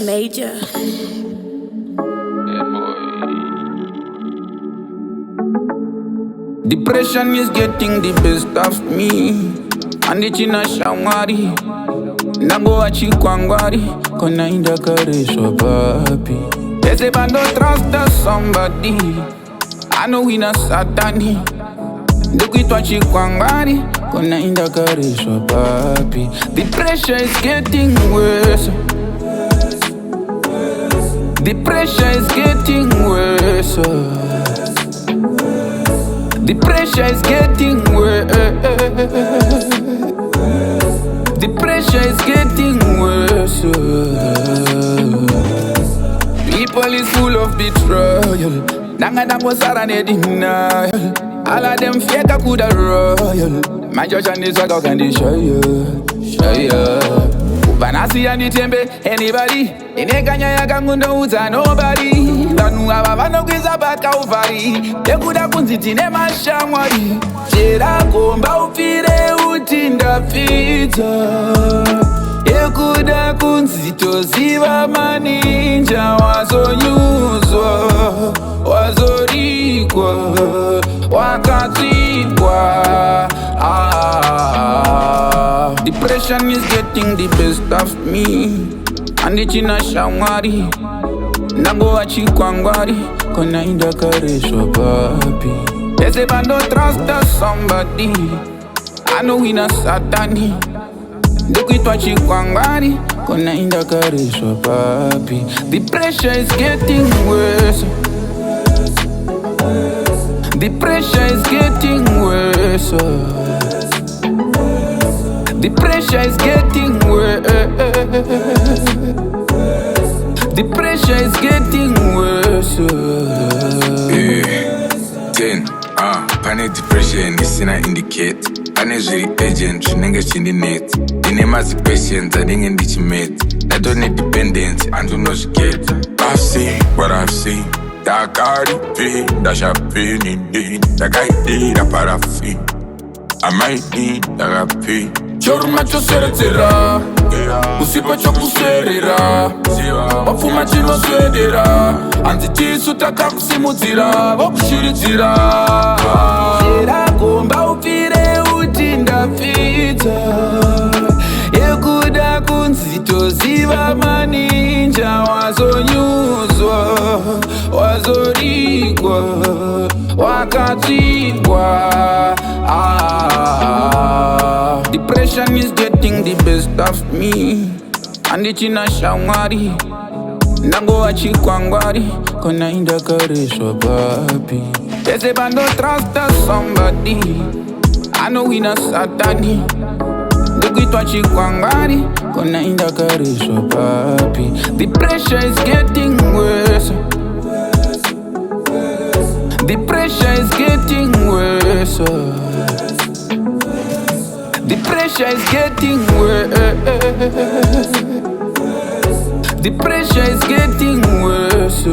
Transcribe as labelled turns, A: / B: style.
A: Major.
B: Depression is getting the best of me. Andichina shangwari Nango achikwangwari Kona inda kareshwa papi. They say but don't trust somebody. I know we not satani. Dukwitwa chikwangwari Kona inda kareshwa papi. The pressure is getting worse. The pressure is getting worse. The pressure is getting worse. The pressure is getting worse. People is full of betrayal. Nanga dango sarane denial. All of them fake a kuda royal. My judge and this work, how can they show you? Show you. Banasi and the tembe, anybody. Inekanya ya kangundo uza nobody. Vanu aba vano kwiza baka uvari. Ekuda kunzitine mashamwari. Chera komba upire utinda pizza. Ekuda kunzito ziva maninja. Wazonyuzwa, wazorikwa, wakatikwa. Depression is getting the best of me. Andichina shangwari Nango achikwangwari Kona inda kareshwa papi. They say but don't trust somebody. I know we not satani. Dukwitwa chikwangwari Kona inda kareshwa papi. The pressure is getting worse. The pressure is getting worse. The pressure is getting worse. The pressure is getting worse.
C: Ten, pane depression isina indicate. Pane zviri agent, zvinenge zvindinetsa. Ndine maziquestions andinge ndichimeta. I don't need dependence, andinozviketa. I've seen what I've seen. Dakaripi, ndashapini ndi. Ndakaidira parafi. I might need therapy.
B: Choruma choseredzera, usipa chokuserera. Wapfuma chinoswedera, hanzi tisu takakusimudzira, vokushiridzira. Chera komba upire utinda pizza. Yekuda kunzito ziva maninja. Wazonyuzwa, wazorikwa, wakatikwa. Depression is getting the best of me. Andichina shangwari Nango achikwangwari Kona inda kareshwa papi. They say but don't trust somebody. I know we not satani. Dukwitwa chikwangwari Kona inda kareshwa papi. The pressure is getting worse. The pressure is getting worse. The pressure is getting worse. The pressure is getting worse.